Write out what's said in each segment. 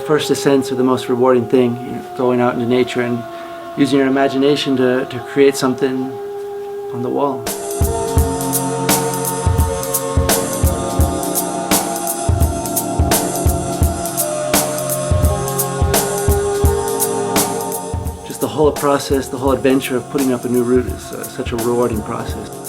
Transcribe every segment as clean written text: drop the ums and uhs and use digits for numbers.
first ascents are the most rewarding thing, going out into nature and using your imagination to create something on the wall. Just the whole process, the whole adventure of putting up a new route is such a rewarding process.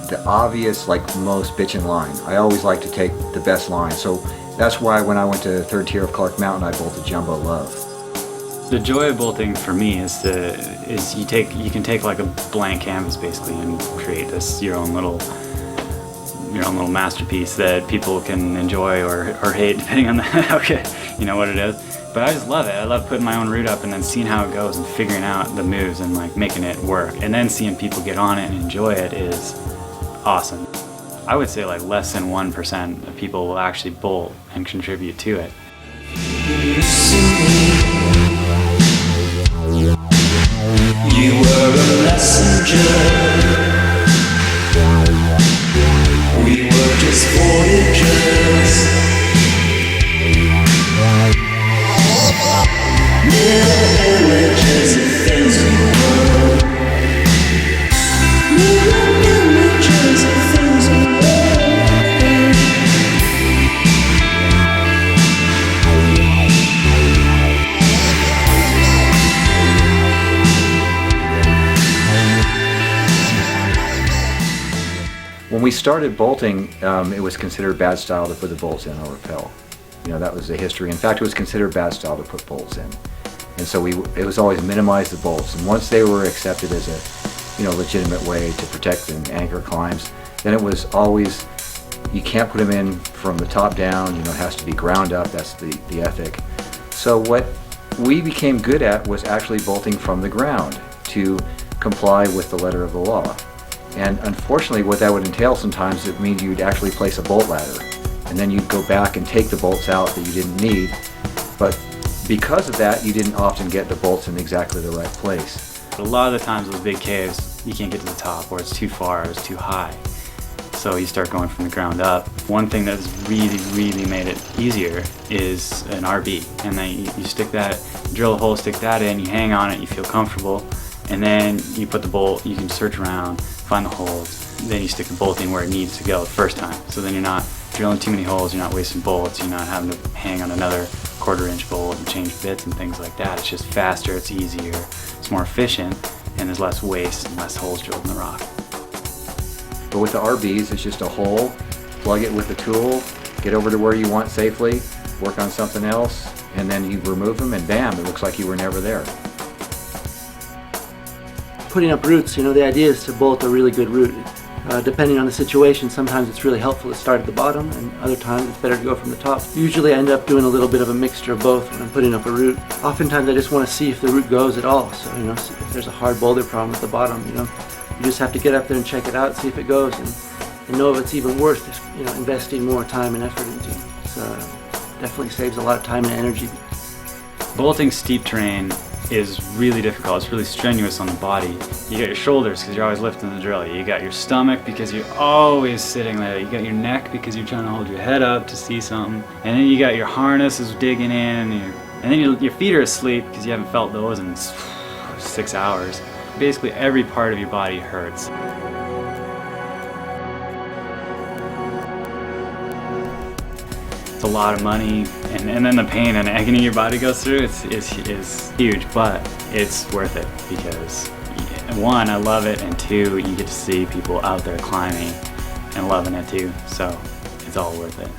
The obvious, like most bitchin' line. I always like to take the best line. So that's why when I went to third tier of Clark Mountain, I bolted Jumbo Love. The joy of bolting for me is you can take like a blank canvas basically and create this your own little masterpiece that people can enjoy or hate depending on what it is. But I just love it. I love putting my own route up and then seeing how it goes and figuring out the moves and like making it work. And then seeing people get on it and enjoy it is awesome. I would say like less than 1% of people will actually bolt and contribute to it. You were a messenger. We were just voyagers. Mirror images of things we were. Mirror images of things we were. When we started bolting, it was considered bad style to put the bolts in or rappel. That was the history. In fact, it was considered bad style to put bolts in. And so it was always minimize the bolts. And once they were accepted as a legitimate way to protect and anchor climbs, then it was always, you can't put them in from the top down, it has to be ground up, that's the ethic. So what we became good at was actually bolting from the ground to comply with the letter of the law. And unfortunately what that would entail sometimes, it means you'd actually place a bolt ladder. And then you'd go back and take the bolts out that you didn't need. But because of that, you didn't often get the bolts in exactly the right place. A lot of the times those big caves, you can't get to the top, or it's too far, or it's too high. So you start going from the ground up. One thing that's really made it easier is an RB. And then you stick that, drill a hole, stick that in, you hang on it, you feel comfortable. And then you put the bolt, you can search around, find the holes. Then you stick the bolt in where it needs to go the first time. So then you're not drilling too many holes, you're not wasting bolts, you're not having to hang on another 1/4 inch bolt and change bits and things like that. It's just faster, it's easier, it's more efficient, and there's less waste and less holes drilled in the rock. But with the RBs, it's just a hole, plug it with the tool, get over to where you want safely, work on something else, and then you remove them and bam, it looks like you were never there. Putting up routes, the idea is to bolt a really good route. Depending on the situation, sometimes it's really helpful to start at the bottom, and other times it's better to go from the top. Usually I end up doing a little bit of a mixture of both when I'm putting up a route. Oftentimes I just want to see if the route goes at all. So, if there's a hard boulder problem at the bottom, you just have to get up there and check it out, see if it goes, and know if it's even worth, investing more time and effort into. Definitely saves a lot of time and energy. Bolting steep terrain is really difficult. It's really strenuous on the body. You got your shoulders because you're always lifting the drill. You got your stomach because you're always sitting there. You got your neck because you're trying to hold your head up to see something. And then you got your harness is digging in, and then your feet are asleep because you haven't felt those in 6 hours. Basically every part of your body hurts. It's a lot of money, and then the pain and agony your body goes through is huge, but it's worth it because 1, I love it, and 2, you get to see people out there climbing and loving it too, so it's all worth it.